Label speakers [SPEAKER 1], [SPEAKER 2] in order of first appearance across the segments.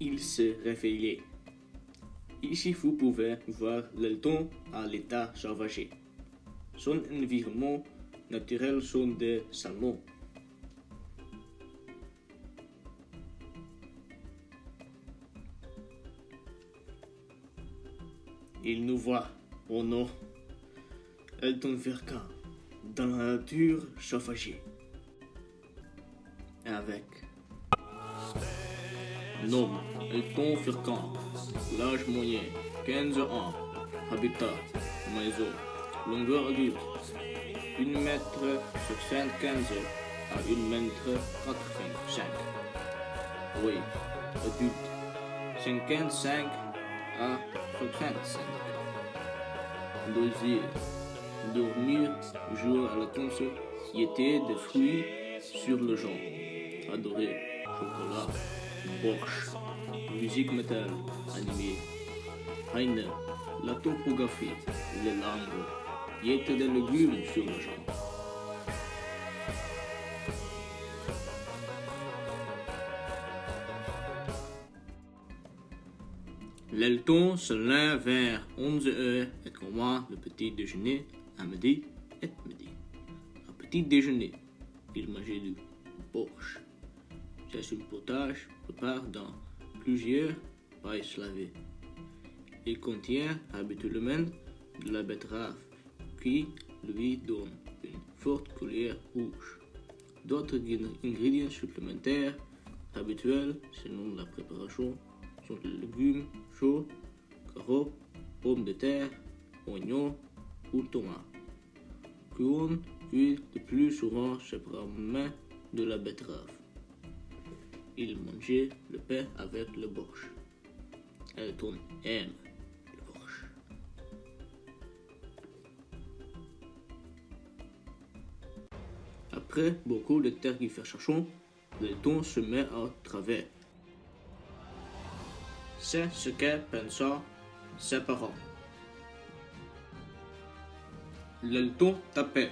[SPEAKER 1] il se réveillait. Ici, vous pouvez voir l'Elton à l'état sauvage. Son environnement naturel sont des salmons. Il nous voit, oh non, Elton Verkan, dans la nature sauvage. Avec nom, Elton Verkan, l'âge moyen, 15 ans, habitat, maison, longueur adulte, 1 mètre 75 à 1 mètre 85. Oui, adulte, 55 à 65. Désir, dormir, jouer à la console, était des fruits sur le genre. Adorer, chocolat, borsch, musique métal, animé. Heine, la topographie, les langues, y était des légumes sur le genre. L'Elton se lève vers 11 heures et commence le petit déjeuner à midi et midi. À petit déjeuner, il mangeait du borsch. C'est un potage préparé dans plusieurs pailles slavées. Il contient habituellement de la betterave qui lui donne une forte couleur rouge. D'autres ingrédients supplémentaires habituels selon la préparation sont les légumes chauds, carottes, pommes de terre, oignons ou tomates. Qu'on utilise le plus souvent séparément de la betterave. Il mangeait le pain avec le borsch. Elton aime le borsch. Après beaucoup de tergiversations, Elton se met à travailler. C'est ce que pensaient ses parents. L'Elton tapait.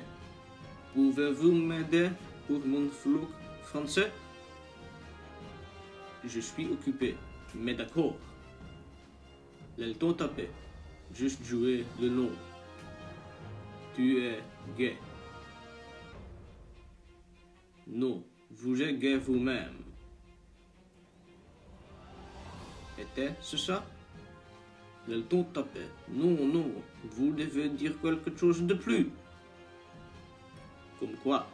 [SPEAKER 1] Pouvez-vous m'aider pour mon flou français? Je suis occupé, mais d'accord. L'Elton tapait. Juste jouer le nom. Tu es gay. Non, vous êtes gay vous-même. Était-ce ça? L'Elton tapait. Non, non, vous devez dire quelque chose de plus. Comme quoi?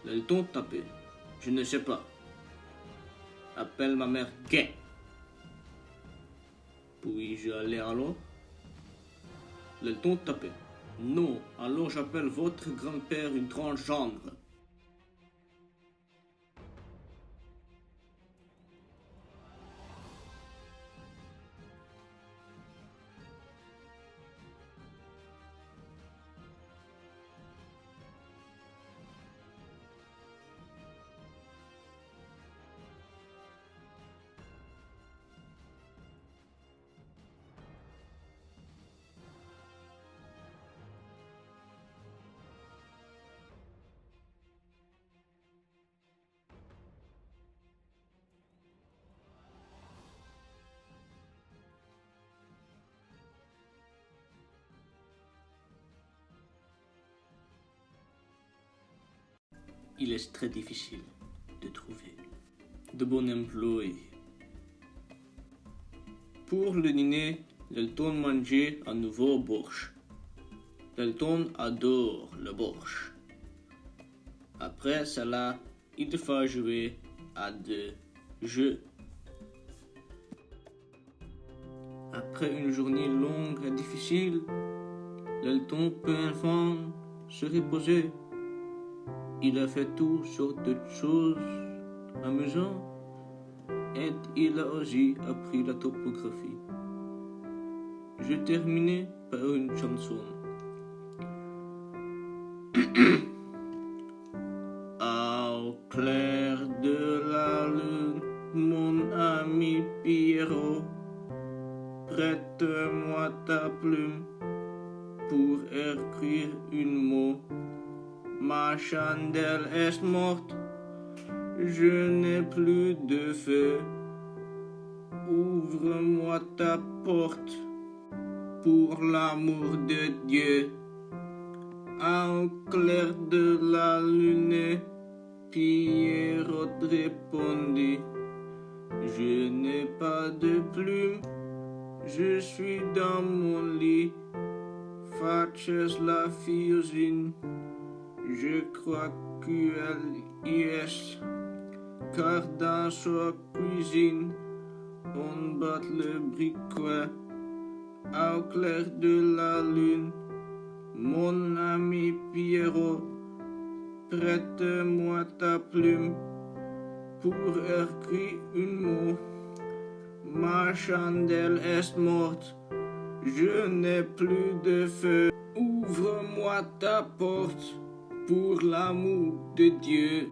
[SPEAKER 1] L'Elton tapait. Je ne sais pas. Appelle ma mère gay. Puis-je aller alors? L'Elton tapait. Non, alors j'appelle votre grand-père une transgendre. Il est très difficile de trouver de bons employés. Pour le dîner, l'Elton mangeait à nouveau borsch. L'Elton adore le borsch. Après cela, il va jouer à des jeux. Après une journée longue et difficile, l'Elton peut enfin se reposer. Il a fait toutes sortes de choses amusantes et il a aussi appris la topographie. Je terminais par une chanson. Au clair de la lune, mon ami Pierrot, prête-moi ta plume pour écrire un mot. Ma chandelle est morte, je n'ai plus de feu. Ouvre-moi ta porte, pour l'amour de Dieu. Au clair de la lune, Pierrot répondit, je n'ai pas de plume, je suis dans mon lit. Faces la cuisine, je crois qu'elle y est, car dans sa cuisine, on bat le briquet au clair de la lune. Mon ami Pierrot, prête-moi ta plume pour écrire un mot. Ma chandelle est morte, je n'ai plus de feu. Ouvre-moi ta porte, pour l'amour de Dieu.